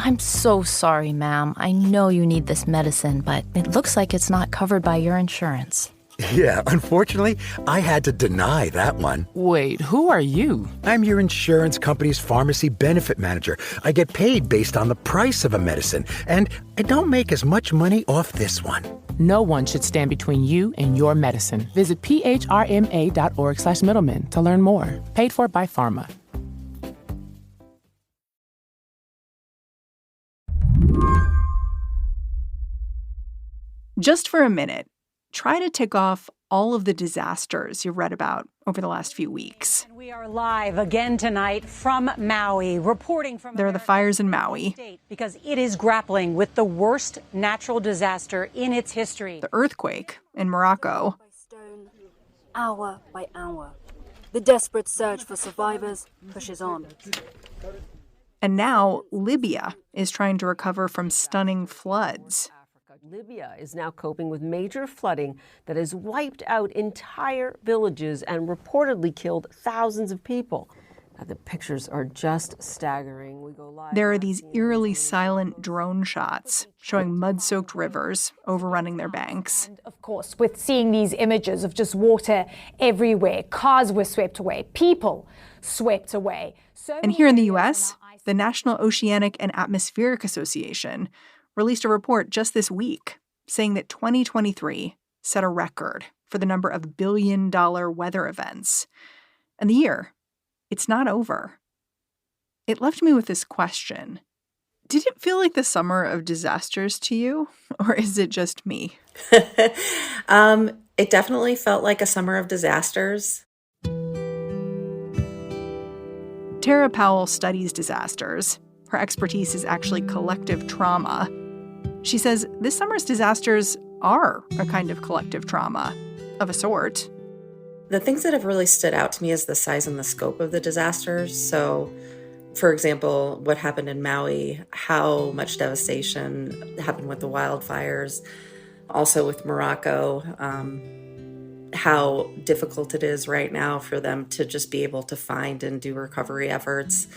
I'm so sorry, ma'am. I know you need this medicine, but it looks like it's not covered by your insurance. Yeah, unfortunately, I had to deny that one. Wait, who are you? I'm your insurance company's pharmacy benefit manager. I get paid based on the price of a medicine, and I don't make as much money off this one. No one should stand between you and your medicine. Visit phrma.org/middleman to learn more. Paid for by Pharma. Just for a minute, try to tick off all of the disasters you've read about over the last few weeks. We are live again tonight from Maui, reporting from There are the fires in Maui, because it is grappling with the worst natural disaster in its history. the earthquake in Morocco, Hour by hour, the desperate search for survivors pushes on. and now Libya is trying to recover from stunning floods. Libya is now coping with major flooding that has wiped out entire villages and reportedly killed thousands of people. The pictures are just staggering. We go live. There are these eerily silent drone shots showing mud-soaked rivers overrunning their banks. And of course, with seeing these images of just water everywhere, cars were swept away, people swept away. And here in the U.S., the National Oceanic and Atmospheric Association released a report just this week saying that 2023 set a record for the number of billion-dollar weather events. And the year, it's not over. It left me with this question. Did it feel like the summer of disasters to you, or is it just me? It definitely felt like a summer of disasters. Tara Powell studies disasters. Her expertise is actually collective trauma. She says this summer's disasters are a kind of collective trauma, of a sort. The things that have really stood out to me is the size and the scope of the disasters. So, for example, what happened in Maui, how much devastation happened with the wildfires, also with Morocco, how difficult it is right now for them to just be able to find and do recovery efforts.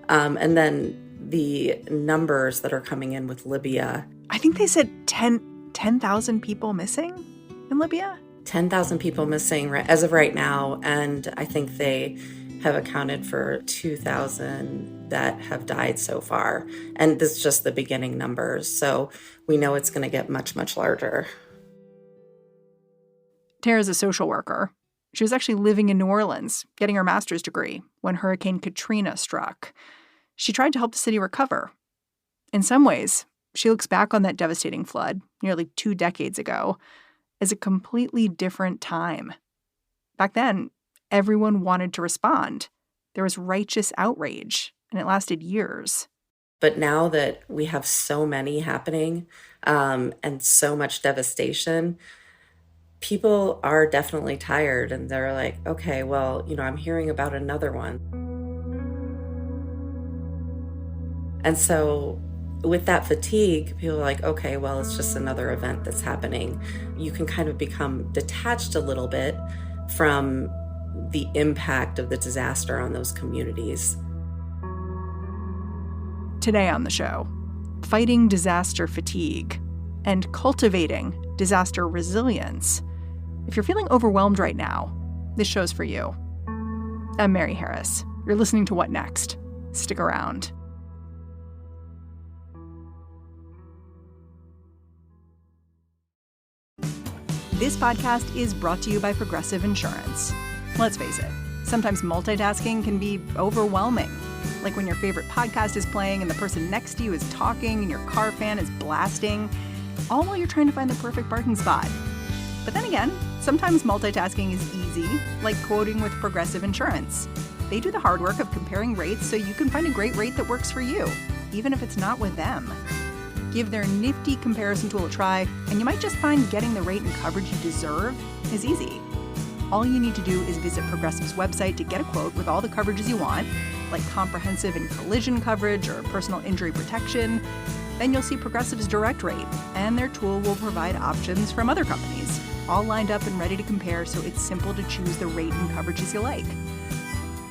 And then the numbers that are coming in with Libya. I think they said 10,000 people missing in Libya? 10,000 people missing as of right now, and I think they have accounted for 2,000 that have died so far. And this is just the beginning numbers, so we know it's going to get much, much larger. Tara's a social worker. She was actually living in New Orleans, getting her master's degree, when Hurricane Katrina struck. She tried to help the city recover. In some ways, she looks back on that devastating flood, nearly 2 decades ago, as a completely different time. Back then, everyone wanted to respond. There was righteous outrage, and it lasted years. But now that we have so many happening and so much devastation, people are definitely tired, and they're like, okay, well, I'm hearing about another one. And so with that fatigue, people are like, okay, well, it's just another event that's happening. You can kind of become detached a little bit from the impact of the disaster on those communities. Today on the show, fighting disaster fatigue and cultivating disaster resilience. If you're feeling overwhelmed right now, this show's for you. I'm Mary Harris. You're listening to What Next? Stick around. This podcast is brought to you by Progressive Insurance. Let's face it, sometimes multitasking can be overwhelming. Like when your favorite podcast is playing and the person next to you is talking and your car fan is blasting, all while you're trying to find the perfect parking spot. But then again, sometimes multitasking is easy, like quoting with Progressive Insurance. They do the hard work of comparing rates so you can find a great rate that works for you, even if it's not with them. Give their nifty comparison tool a try, and you might just find getting the rate and coverage you deserve is easy. All you need to do is visit Progressive's website to get a quote with all the coverages you want, like comprehensive and collision coverage or personal injury protection. Then you'll see Progressive's direct rate, and their tool will provide options from other companies, all lined up and ready to compare, so it's simple to choose the rate and coverages you like.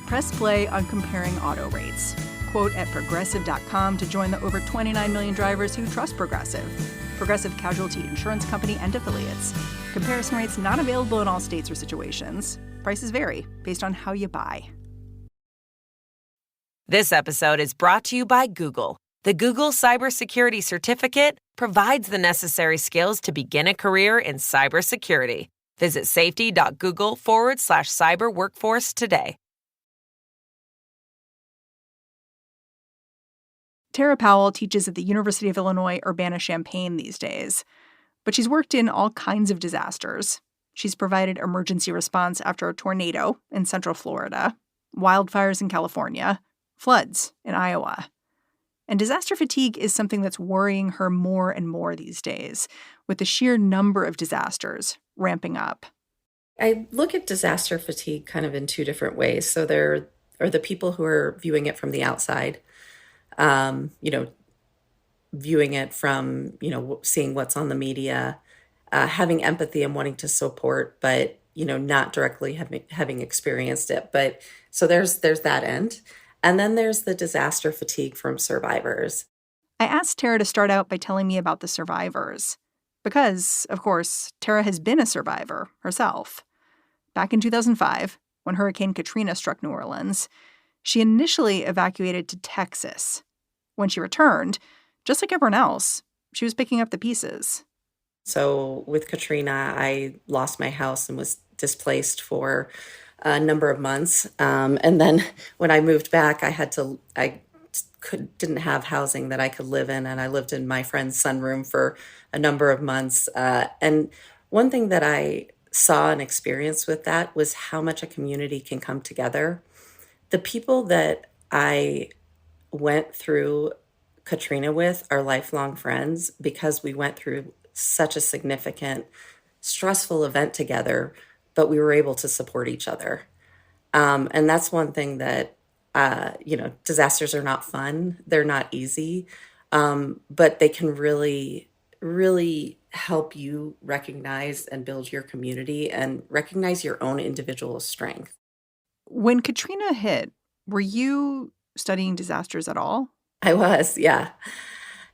Press play on comparing auto rates. quote at progressive.com to join the over 29 million drivers who trust Progressive. Progressive Casualty Insurance Company and Affiliates. Comparison rates not available in all states or situations. Prices vary based on how you buy. This episode is brought to you by Google. The Google Cybersecurity Certificate provides the necessary skills to begin a career in cybersecurity. Visit safety.google/cyber workforce today. Tara Powell teaches at the University of Illinois Urbana-Champaign these days, but she's worked in all kinds of disasters. She's provided emergency response after a tornado in Central Florida, wildfires in California, floods in Iowa. And disaster fatigue is something that's worrying her more and more these days, with the sheer number of disasters ramping up. I look at disaster fatigue kind of in two different ways. So there are the people who are viewing it from the outside, viewing it from, seeing what's on the media, having empathy and wanting to support, but, not directly having experienced it. But so there's that end. And then there's the disaster fatigue from survivors. I asked Tara to start out by telling me about the survivors. Because, of course, Tara has been a survivor herself. Back in 2005, when Hurricane Katrina struck New Orleans, she initially evacuated to Texas. When she returned, just like everyone else, she was picking up the pieces. So with Katrina, I lost my house and was displaced for a number of months. And then when I moved back, didn't have housing that I could live in. And I lived in my friend's sunroom for a number of months. And one thing that I saw and experienced with that was how much a community can come together. The people that I went through Katrina with are lifelong friends because we went through such a significant, stressful event together, but we were able to support each other. And that's one thing that, disasters are not fun. They're not easy, but they can really, really help you recognize and build your community and recognize your own individual strength. When Katrina hit, were you studying disasters at all? I was, yeah.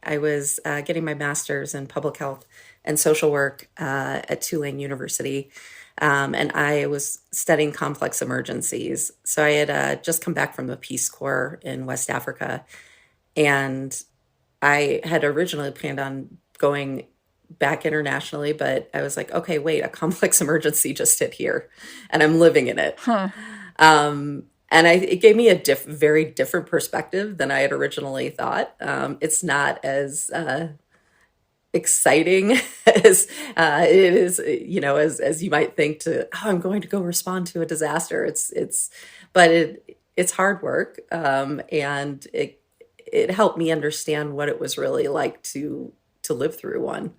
I was getting my master's in public health and social work at Tulane University. And I was studying complex emergencies. So I had just come back from the Peace Corps in West Africa. And I had originally planned on going back internationally, but I was like, okay, wait, a complex emergency just hit here and I'm living in it. Huh. And it gave me a very different perspective than I had originally thought. It's not as exciting as it is, as you might think I'm going to go respond to a disaster. But it's hard work. And it helped me understand what it was really like to live through one.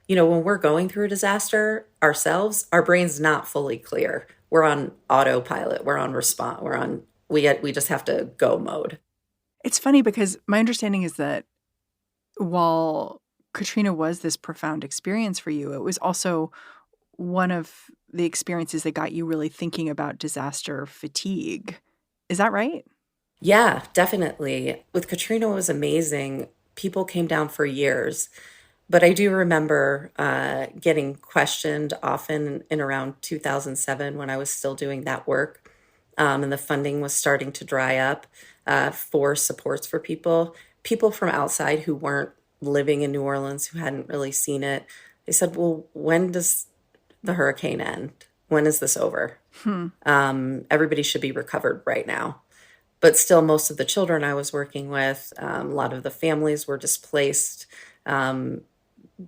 When we're going through a disaster ourselves, our brain's not fully clear. We're on autopilot. We're on response. We just have to go mode. It's funny because my understanding is that while Katrina was this profound experience for you, it was also one of the experiences that got you really thinking about disaster fatigue. Is that right? Yeah, definitely. With Katrina, it was amazing. People came down for years. But I do remember getting questioned often in around 2007 when I was still doing that work, and the funding was starting to dry up for supports for people from outside who weren't living in New Orleans, who hadn't really seen it. They said, well, when does the hurricane end? When is this over? Everybody should be recovered right now. But still, most of the children I was working with, a lot of the families were displaced.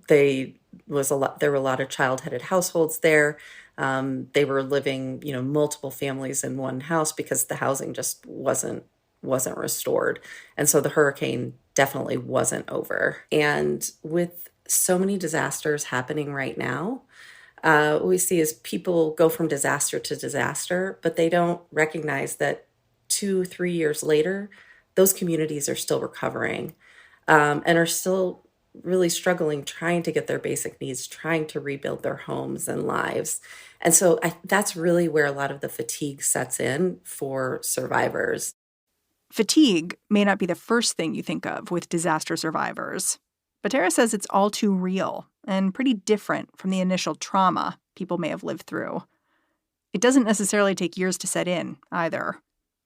There were a lot of child-headed households there. They were living, multiple families in one house because the housing just wasn't restored. And so the hurricane definitely wasn't over. And with so many disasters happening right now, what we see is people go from disaster to disaster, but they don't recognize that 2-3 years later, those communities are still recovering and are still really struggling, trying to get their basic needs, trying to rebuild their homes and lives. And so that's really where a lot of the fatigue sets in for survivors. Fatigue may not be the first thing you think of with disaster survivors, but Tara says it's all too real and pretty different from the initial trauma people may have lived through. It doesn't necessarily take years to set in, either.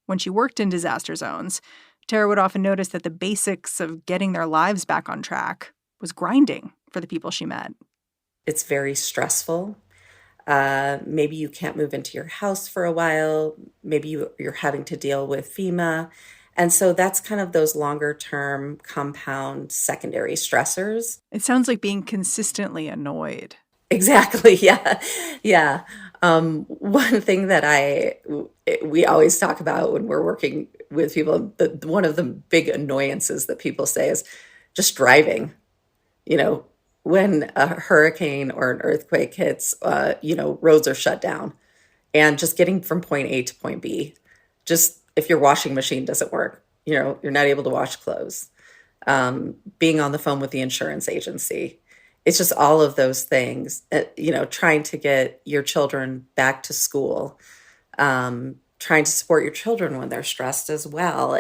When she worked in disaster zones, Tara would often notice that the basics of getting their lives back on track was grinding for the people she met. It's very stressful. Maybe you can't move into your house for a while. Maybe you're having to deal with FEMA. And so that's kind of those longer term compound secondary stressors. It sounds like being consistently annoyed. Exactly. Yeah. Yeah. One thing that we always talk about when we're working with people, one of the big annoyances that people say is just driving. When a hurricane or an earthquake hits, roads are shut down, and just getting from point A to point B. Just if your washing machine doesn't work, you're not able to wash clothes. Being on the phone with the insurance agency. It's just all of those things, trying to get your children back to school, trying to support your children when they're stressed as well.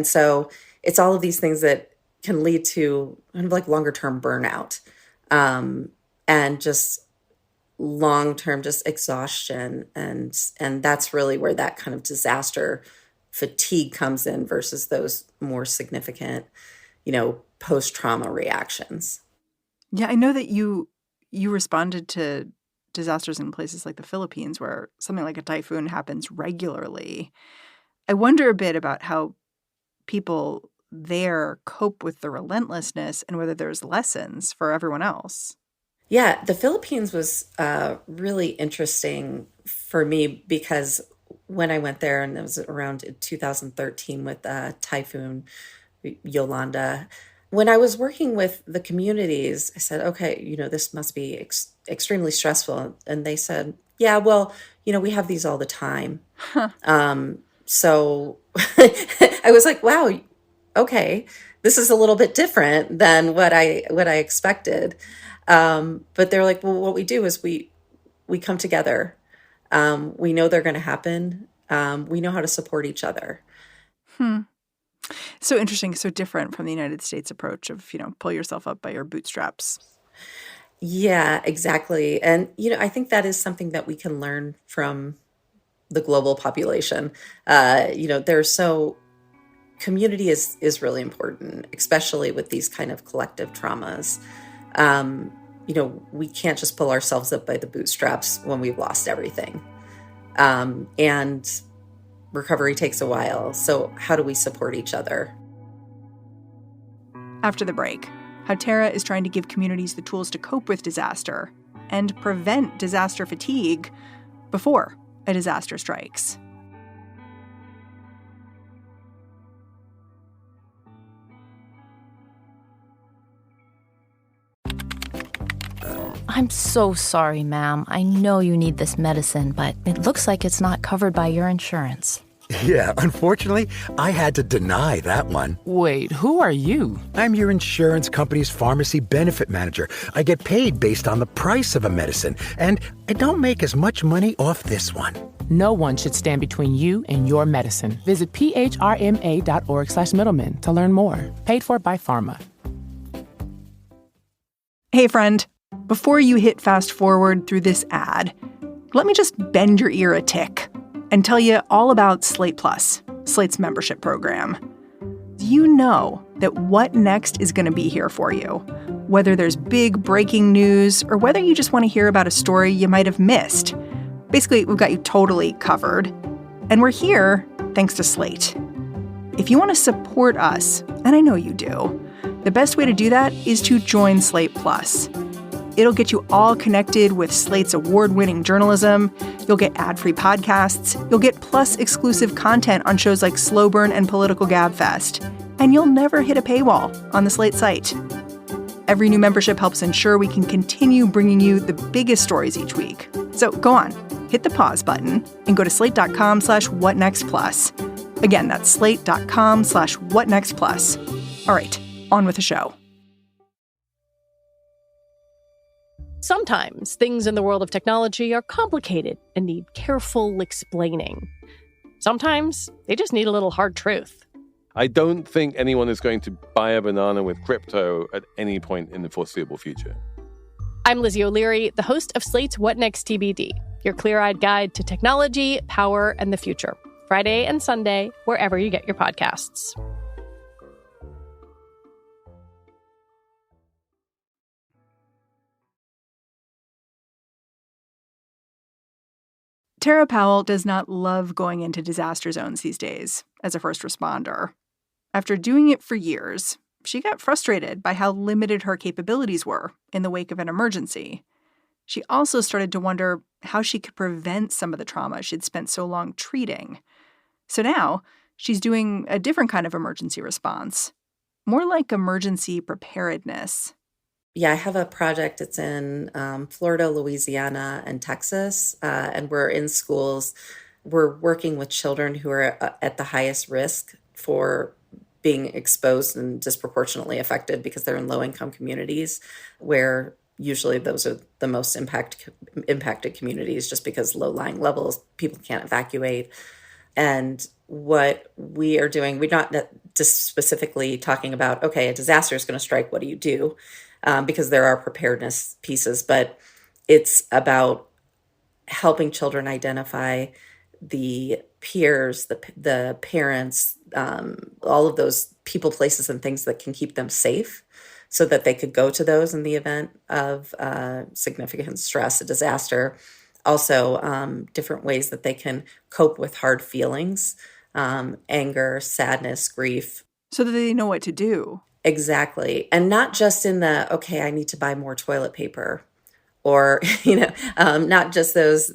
So it's all of these things that can lead to kind of like longer term burnout, and just long-term just exhaustion. And that's really where that kind of disaster fatigue comes in versus those more significant, post-trauma reactions. Yeah, I know that you responded to disasters in places like the Philippines where something like a typhoon happens regularly. I wonder a bit about how people there cope with the relentlessness and whether there's lessons for everyone else. Yeah, the Philippines was really interesting for me because when I went there, and it was around 2013 with Typhoon Yolanda, when I was working with the communities, I said, okay, this must be extremely stressful. And they said, yeah, well, we have these all the time. Huh. So I was like, wow, okay, this is a little bit different than what I expected. But they're like, well, what we do is we come together. We know they're going to happen. We know how to support each other. So interesting, so different from the United States approach of, pull yourself up by your bootstraps. Yeah, exactly. And, I think that is something that we can learn from the global population. Community is really important, especially with these kind of collective traumas. We can't just pull ourselves up by the bootstraps when we've lost everything. And recovery takes a while. So how do we support each other? After the break, how Tara is trying to give communities the tools to cope with disaster and prevent disaster fatigue before a disaster strikes. I'm so sorry, ma'am. I know you need this medicine, but it looks like it's not covered by your insurance. Yeah, unfortunately, I had to deny that one. Wait, who are you? I'm your insurance company's pharmacy benefit manager. I get paid based on the price of a medicine, and I don't make as much money off this one. No one should stand between you and your medicine. Visit phrma.org/middleman to learn more. Paid for by Pharma. Hey, friend. Before you hit fast forward through this ad, let me just bend your ear a tick and tell you all about Slate Plus, Slate's membership program. You know that What Next is going to be here for you, whether there's big breaking news or whether you just want to hear about a story you might have missed. Basically, we've got you totally covered. And we're here thanks to Slate. If you want to support us, and I know you do, the best way to do that is to join Slate Plus. It'll get you all connected with Slate's award-winning journalism. You'll get ad-free podcasts. You'll get Plus-exclusive content on shows like Slow Burn and Political Gabfest. And you'll never hit a paywall on the Slate site. Every new membership helps ensure we can continue bringing you the biggest stories each week. So go on, hit the pause button and go to slate.com/whatnextplus. Again, that's slate.com/whatnextplus. All right, on with the show. Sometimes things in the world of technology are complicated and need careful explaining. Sometimes they just need a little hard truth. I don't think anyone is going to buy a banana with crypto at any point in the foreseeable future. I'm Lizzie O'Leary, the host of Slate's What Next TBD, your clear-eyed guide to technology, power, and the future. Friday and Sunday, wherever you get your podcasts. Tara Powell does not love going into disaster zones these days as a first responder. After doing it for years, she got frustrated by how limited her capabilities were in the wake of an emergency. She also started to wonder how she could prevent some of the trauma she'd spent so long treating. So now she's doing a different kind of emergency response, more like emergency preparedness. Yeah, I have a project. It's in Florida, Louisiana, and Texas, and we're in schools. We're working with children who are at the highest risk for being exposed and disproportionately affected because they're in low-income communities where usually those are the most impacted communities just because low-lying levels, people can't evacuate. And what we are doing, we're not just specifically talking about, okay, a disaster is going to strike, what do you do? Because there are preparedness pieces, but it's about helping children identify the peers, the parents, all of those people, places, and things that can keep them safe so that they could go to those in the event of significant stress, a disaster. Also, different ways that they can cope with hard feelings, anger, sadness, grief. So that they know what to do. Exactly. And not just in the, okay, I need to buy more toilet paper or, not just those,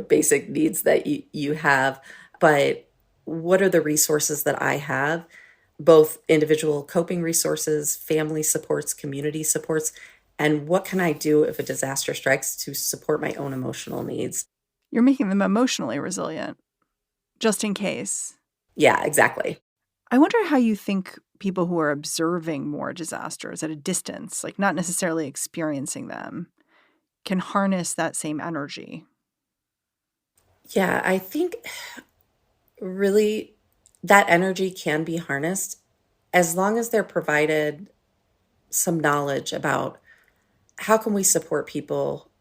basic needs that you have, but what are the resources that I have, both individual coping resources, family supports, community supports, and what can I do if a disaster strikes to support my own emotional needs? You're making them emotionally resilient, just in case. Yeah, exactly. I wonder how you think people who are observing more disasters at a distance, like not necessarily experiencing them, can harness that same energy. Yeah, I think really that energy can be harnessed as long as they're provided some knowledge about how can we support people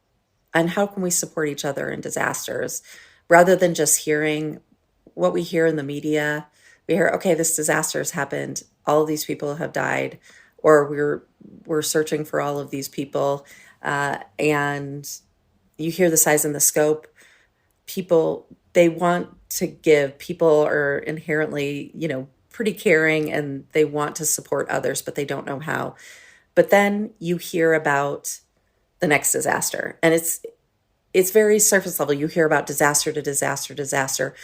and how can we support each other in disasters rather than just hearing what we hear in the media. We hear, okay, this disaster has happened. All of these people have died, or we're searching for all of these people. And you hear the size and the scope. People, they want to give. People are inherently, pretty caring and they want to support others, but they don't know how. But then you hear about the next disaster, and it's very surface level. You hear about disaster to disaster, disaster.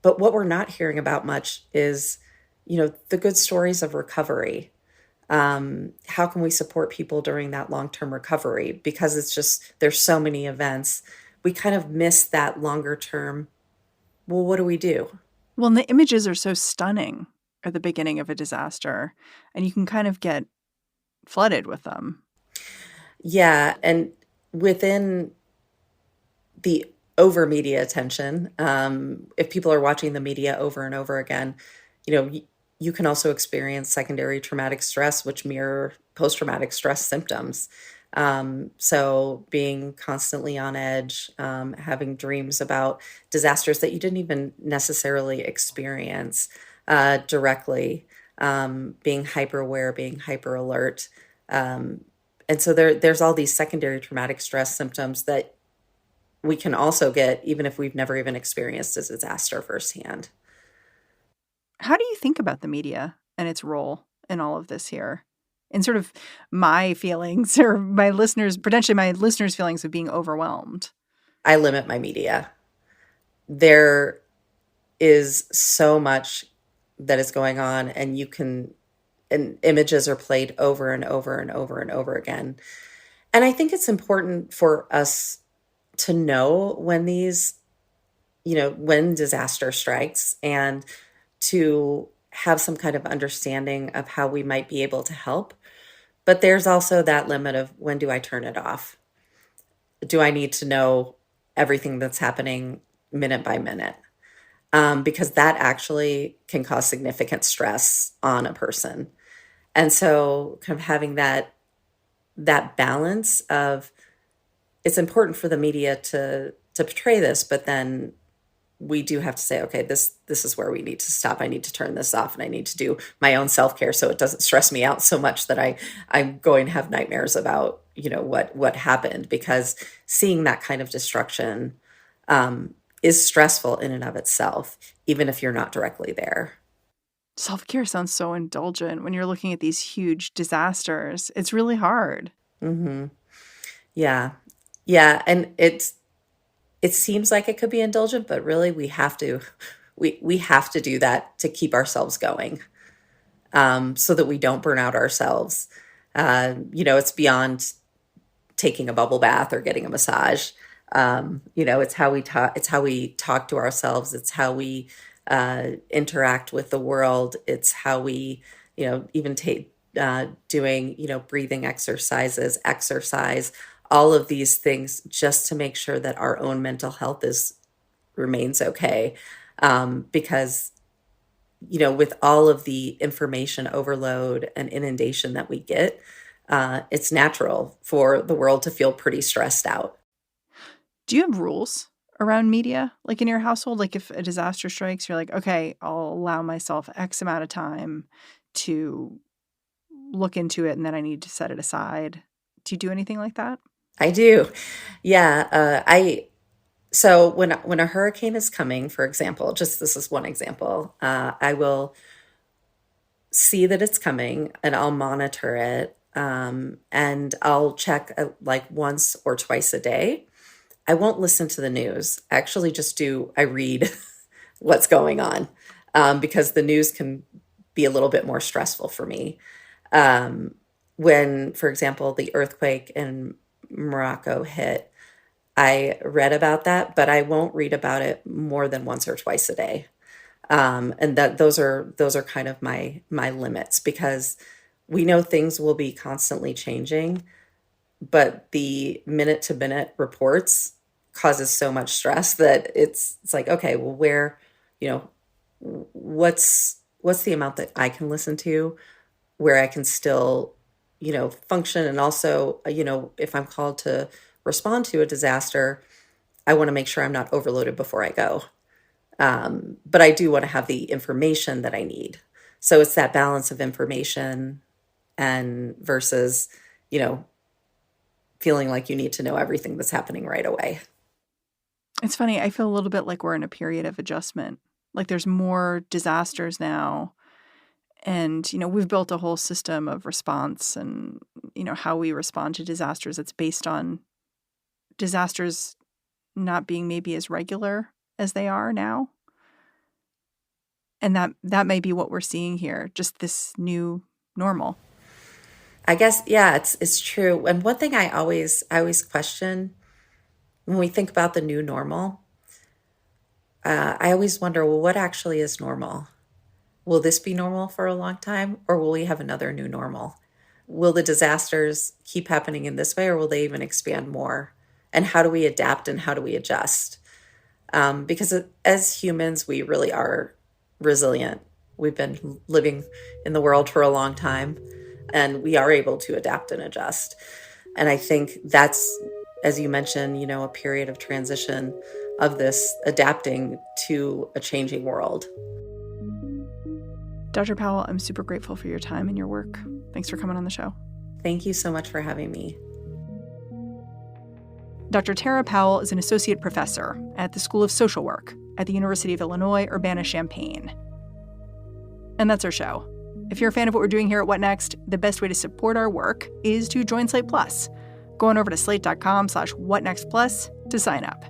But what we're not hearing about much is, the good stories of recovery. How can we support people during that long-term recovery? Because it's just, there's so many events. We kind of miss that longer term. Well, what do we do? Well, and the images are so stunning at the beginning of a disaster, and you can kind of get flooded with them. Yeah. And within the over media attention, if people are watching the media over and over again, you can also experience secondary traumatic stress, which mirror post-traumatic stress symptoms. So being constantly on edge, having dreams about disasters that you didn't even necessarily experience directly, being hyper aware, being hyper alert. And so there's all these secondary traumatic stress symptoms that we can also get even if we've never even experienced a disaster firsthand. How do you think about the media and its role in all of this here? And sort of my feelings or potentially my listeners' feelings of being overwhelmed. I limit my media. There is so much that is going on, and and images are played over and over and over and over again. And I think it's important for us to know when when disaster strikes, and to have some kind of understanding of how we might be able to help. But there's also that limit of, when do I turn it off? Do I need to know everything that's happening minute by minute? because that actually can cause significant stress on a person. And so kind of having that balance of, it's important for the media to portray this, but then we do have to say, okay, this is where we need to stop. I need to turn this off, and I need to do my own self-care so it doesn't stress me out so much that I'm going to have nightmares about, what happened, because seeing that kind of destruction is stressful in and of itself, even if you're not directly there. Self-care sounds so indulgent when you're looking at these huge disasters. It's really hard. Mm-hmm. Yeah. Yeah. And it seems like it could be indulgent, but really we have to do that to keep ourselves going, so that we don't burn out ourselves. It's beyond taking a bubble bath or getting a massage. It's how we talk. It's how we talk to ourselves. It's how we interact with the world. It's how we, even take doing, breathing exercises, exercise, all of these things, just to make sure that our own mental health remains okay. Because, with all of the information overload and inundation that we get, it's natural for the world to feel pretty stressed out. Do you have rules around media, like in your household? Like if a disaster strikes, you're like, okay, I'll allow myself X amount of time to look into it, and then I need to set it aside. Do you do anything like that? I do. Yeah. So when a hurricane is coming, for example, this is one example, I will see that it's coming and I'll monitor it. And I'll check like once or twice a day. I won't listen to the news. I actually I read what's going on, because the news can be a little bit more stressful for me. When, for example, the earthquake in Morocco hit, I read about that, but I won't read about it more than once or twice a day. And those are kind of my limits, because we know things will be constantly changing, but the minute to minute reports causes so much stress that it's like, okay, well, where, what's the amount that I can listen to where I can still, function. And also, if I'm called to respond to a disaster, I want to make sure I'm not overloaded before I go. But I do want to have the information that I need. So it's that balance of information and versus, feeling like you need to know everything that's happening right away. It's funny. I feel a little bit like we're in a period of adjustment. Like there's more disasters now. And, we've built a whole system of response and, how we respond to disasters. It's based on disasters not being maybe as regular as they are now. And that may be what we're seeing here, just this new normal. I guess, yeah, it's true. And one thing I always question when we think about the new normal, I always wonder, well, what actually is normal? Will this be normal for a long time, or will we have another new normal? Will the disasters keep happening in this way, or will they even expand more? And how do we adapt and how do we adjust? Because as humans, we really are resilient. We've been living in the world for a long time, and we are able to adapt and adjust. And I think that's, as you mentioned, a period of transition of this adapting to a changing world. Dr. Powell, I'm super grateful for your time and your work. Thanks for coming on the show. Thank you so much for having me. Dr. Tara Powell is an associate professor at the School of Social Work at the University of Illinois, Urbana-Champaign. And that's our show. If you're a fan of what we're doing here at What Next, the best way to support our work is to join Slate Plus. Go on over to slate.com/whatnextplus to sign up.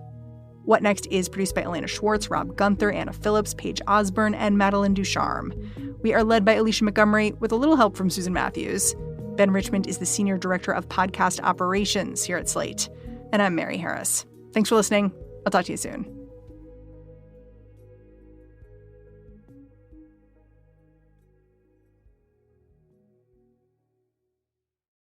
What Next is produced by Elena Schwartz, Rob Gunther, Anna Phillips, Paige Osborne, and Madeline Ducharme. We are led by Alicia Montgomery with a little help from Susan Matthews. Ben Richmond is the Senior Director of Podcast Operations here at Slate. And I'm Mary Harris. Thanks for listening. I'll talk to you soon.